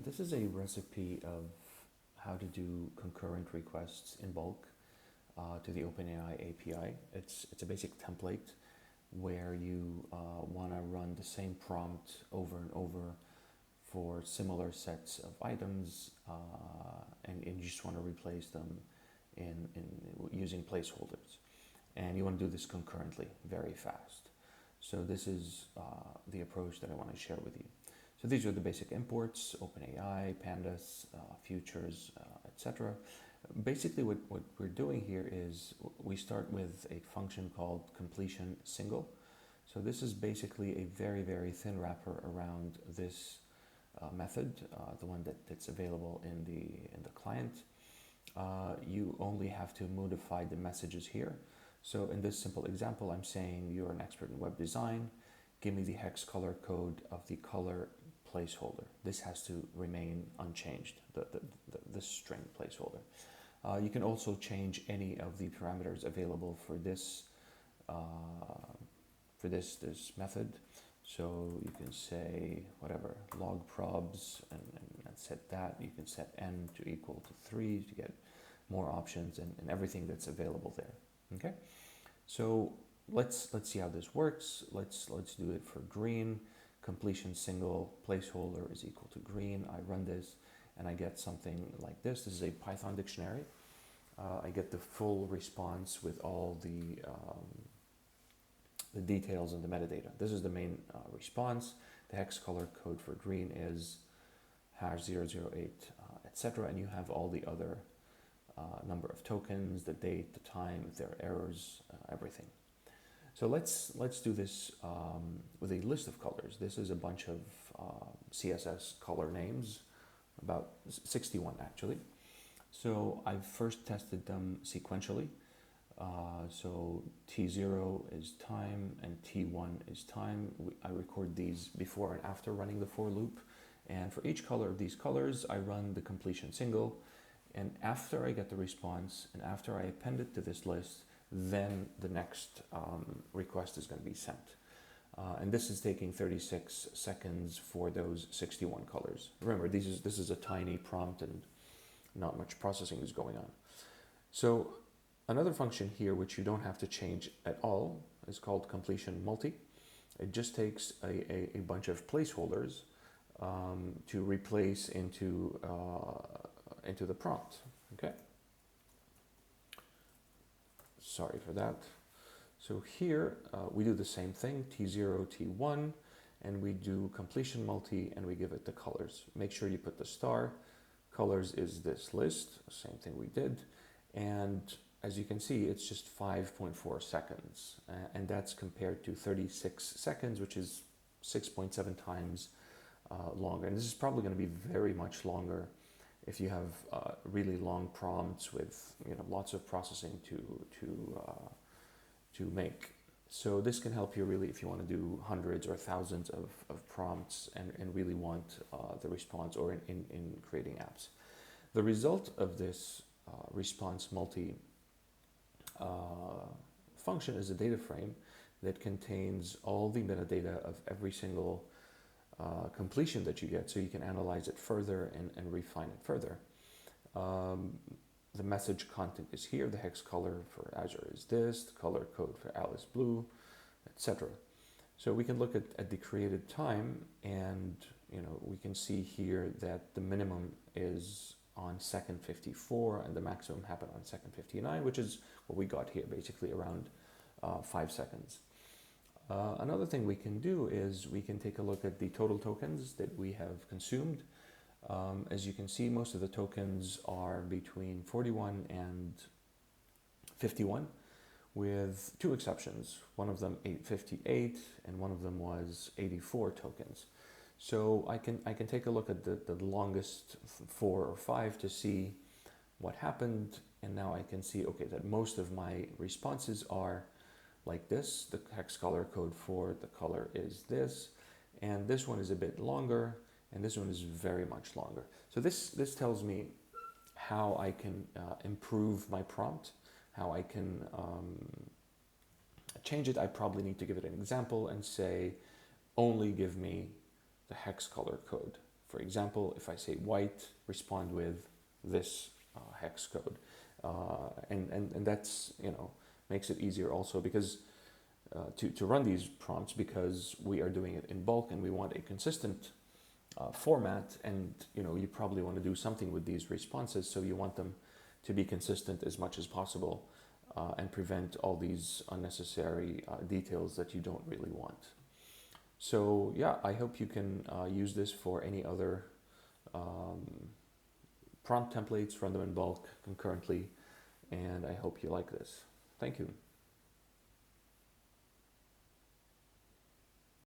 This is a recipe of how to do concurrent requests in bulk to the OpenAI API. It's a basic template where you want to run the same prompt over and over for similar sets of items, and you just want to replace them in using placeholders. And you want to do this concurrently, very fast. So this is the approach that I want to share with you. So these are the basic imports: OpenAI, pandas, futures, etc. Basically what we're doing here is we start with a function called completion single. So this is basically a very, very thin wrapper around this method, the one that's available in the client. You only have to modify the messages here. So in this simple example, I'm saying you're an expert in web design. Give me the hex color code of the color placeholder. This has to remain unchanged, the string placeholder. You can also change any of the parameters available for this this method. So you can say whatever, log probs, and set that. You can set n to equal to 3 to get more options and everything that's available there. Okay, so let's see how this works. Let's do it for green. Completion single placeholder is equal to green. I run this and I get something like this. This is a Python dictionary. I get the full response with all the details and the metadata. This is the main response. The hex color code for green is #008, etc. And you have all the other number of tokens, the date, the time, if there are errors, everything. So let's do this with a list of colors. This is a bunch of CSS color names, about 61 actually. So I've first tested them sequentially. So T0 is time and T1 is time. I record these before and after running the for loop. And for each color of these colors, I run the completion single. And after I get the response and after I append it to this list, then the next request is going to be sent. And this is taking 36 seconds for those 61 colors. Remember, this is a tiny prompt and not much processing is going on. So another function here, which you don't have to change at all, is called completion multi. It just takes a bunch of placeholders to replace into the prompt. Okay. Sorry for that. So here we do the same thing, T0, T1, and we do completion multi and we give it the colors. Make sure you put the star. Colors is this list, same thing we did. And as you can see, it's just 5.4 seconds. And that's compared to 36 seconds, which is 6.7 times longer. And this is probably going to be very much longer if you have really long prompts with lots of processing to make. So this can help you really if you want to do hundreds or thousands of prompts and really want the response, or in creating apps. The result of this response multi function is a data frame that contains all the metadata of every single completion that you get, so you can analyze it further and refine it further. The message content is here. The hex color for Azure is this. The color code for Alice blue, etc. So we can look at the created time, and we can see here that the minimum is on second 54 and the maximum happened on second 59, which is what we got here, basically around 5 seconds. Another thing we can do is we can take a look at the total tokens that we have consumed. As you can see, most of the tokens are between 41 and 51, with 2 exceptions. One of them 58 and one of them was 84 tokens. So I can take a look at the longest 4 or 5 to see what happened, and now I can see, okay, that most of my responses are like this. The hex color code for the color is this, and this one is a bit longer, and this one is very much longer. So this tells me how I can improve my prompt, how I can change it. I probably need to give it an example and say, only give me the hex color code For example, if I say white, respond with this hex code. And that's, makes it easier also because to run these prompts, because we are doing it in bulk and we want a consistent format, and you probably want to do something with these responses, so you want them to be consistent as much as possible and prevent all these unnecessary details that you don't really want. So yeah, I hope you can use this for any other prompt templates, run them in bulk concurrently, and I hope you like this. Thank you.